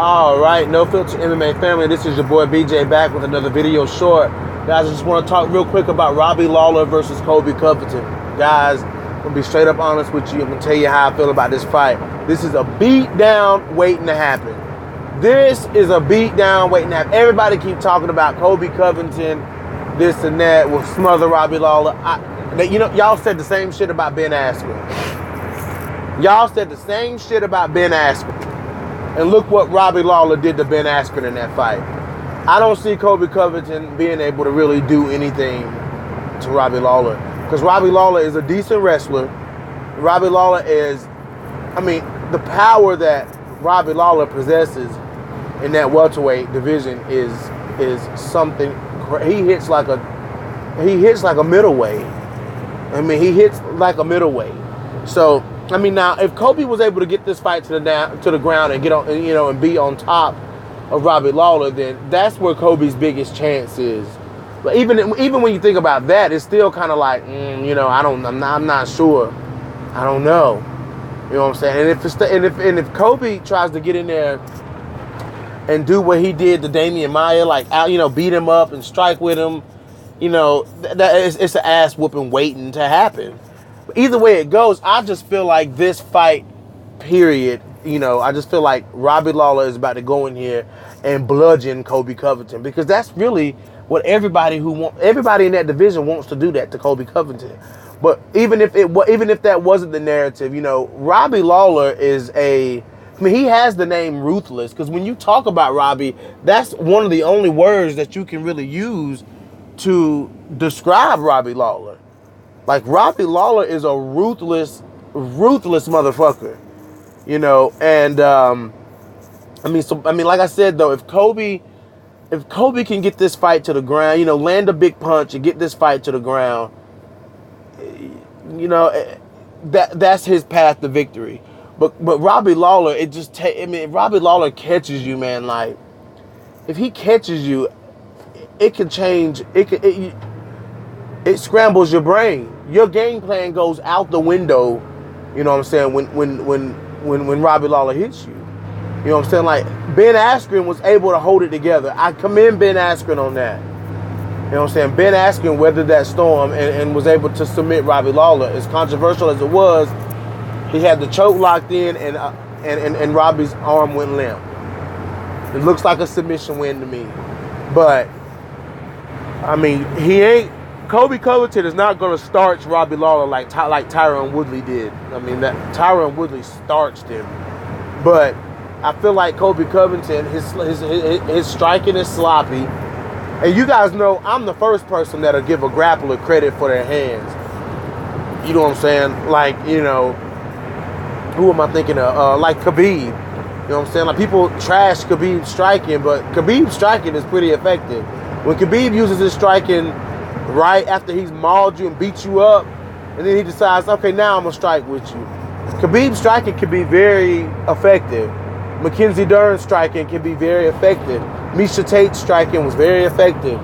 All right, No Filter MMA family. This is your boy BJ back with another video short. Guys, I just want to talk real quick about Robbie Lawler versus Colby Covington. Guys, I'm going to be straight up honest with you. I'm going to tell you how I feel about this fight. This is a beatdown waiting to happen. This is a beatdown waiting to happen. Everybody keep talking about Colby Covington, this and that, will smother Robbie Lawler. Y'all said the same shit about Ben Askren. Y'all said the same shit about Ben Askren. And look what Robbie Lawler did to Ben Askren in that fight. I don't see Colby Covington being able to really do anything to Robbie Lawler. Because Robbie Lawler is a decent wrestler. Robbie Lawler is, the power that Robbie Lawler possesses in that welterweight division is something. He hits like a middleweight. He hits like a middleweight. So, now if Colby was able to get this fight to the ground and get on, and be on top of Robbie Lawler, then that's where Colby's biggest chance is. But even when you think about that, it's still kind of like, I'm not sure. I don't know. You know what I'm saying? And if Colby tries to get in there and do what he did to Damian Maia, beat him up and strike with him, it's an ass whooping waiting to happen. But either way it goes, I just feel like this fight, period, I just feel like Robbie Lawler is about to go in here and bludgeon Colby Covington, because that's really what everybody in that division wants to do, that to Colby Covington. But even if that wasn't the narrative, Robbie Lawler is he has the name ruthless, because when you talk about Robbie, that's one of the only words that you can really use to describe Robbie Lawler. Like, Robbie Lawler is a ruthless motherfucker, and like I said though, if Colby can get this fight to the ground, land a big punch and get this fight to the ground, that's his path to victory. But Robbie Lawler, Robbie Lawler catches you, man. Like, if he catches you, it can change. It scrambles your brain. Your game plan goes out the window. You know what I'm saying? When Robbie Lawler hits you, you know what I'm saying? Like, Ben Askren was able to hold it together. I commend Ben Askren on that. You know what I'm saying? Ben Askren weathered that storm and was able to submit Robbie Lawler. As controversial as it was, he had the choke locked in, and Robbie's arm went limp. It looks like a submission win to me. But, Colby Covington is not going to starch Robbie Lawler like Tyron Woodley did. That Tyron Woodley starched him. But I feel like Colby Covington, his striking is sloppy. And you guys know I'm the first person that'll give a grappler credit for their hands. You know what I'm saying? Like, who am I thinking of? Like Khabib. You know what I'm saying? Like, people trash Khabib striking, but Khabib's striking is pretty effective. When Khabib uses his striking right after he's mauled you and beat you up, and then he decides, okay, now I'm going to strike with you. Khabib's striking can be very effective. Mackenzie Dern's striking can be very effective. Miesha Tate's striking was very effective.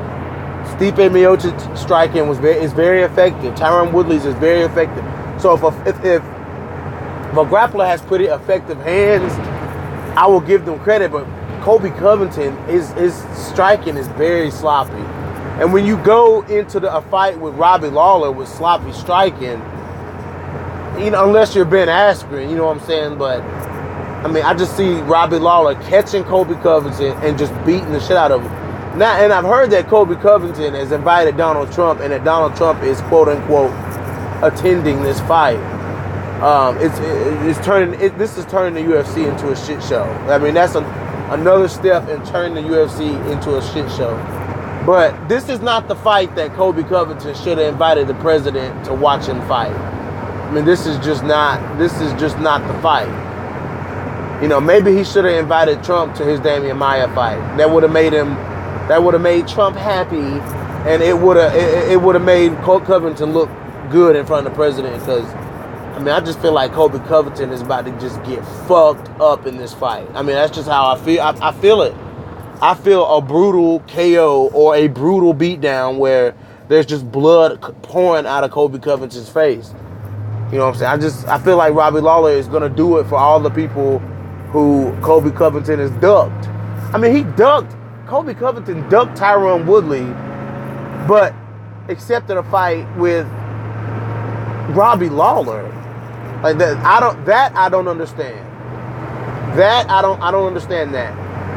Stipe Miocic's striking is very effective. Tyron Woodley's is very effective. So if a grappler has pretty effective hands, I will give them credit. But Colby Covington, his striking is very sloppy. And when you go into a fight with Robbie Lawler with sloppy striking, unless you're Ben Askren, you know what I'm saying? But, I just see Robbie Lawler catching Colby Covington and just beating the shit out of him. Now, and I've heard that Colby Covington has invited Donald Trump, and that Donald Trump is, quote unquote, attending this fight. This is turning the UFC into a shit show. That's another step in turning the UFC into a shit show. But this is not the fight that Colby Covington should have invited the president to watch him fight. This is just not the fight. Maybe he should have invited Trump to his Damian Maia fight. That would have made Trump happy, and it would have made Covington look good in front of the president, because I just feel like Colby Covington is about to just get fucked up in this fight. That's just how I feel. I feel it. I feel a brutal KO or a brutal beatdown where there's just blood pouring out of Colby Covington's face. You know what I'm saying? I feel like Robbie Lawler is going to do it for all the people who Colby Covington has ducked. I mean, Colby Covington ducked Tyron Woodley, but accepted a fight with Robbie Lawler. Like that, I don't understand. I don't understand that.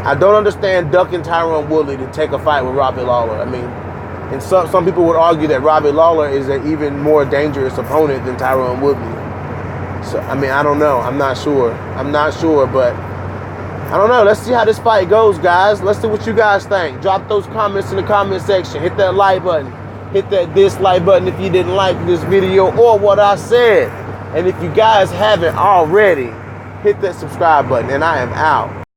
I don't understand ducking Tyron Woodley to take a fight with Robbie Lawler. I mean, and some people would argue that Robbie Lawler is an even more dangerous opponent than Tyron Woodley. So, I mean, I don't know. I'm not sure, but I don't know. Let's see how this fight goes, guys. Let's see what you guys think. Drop those comments in the comment section. Hit that like button. Hit that dislike button if you didn't like this video or what I said. And if you guys haven't already, hit that subscribe button. And I am out.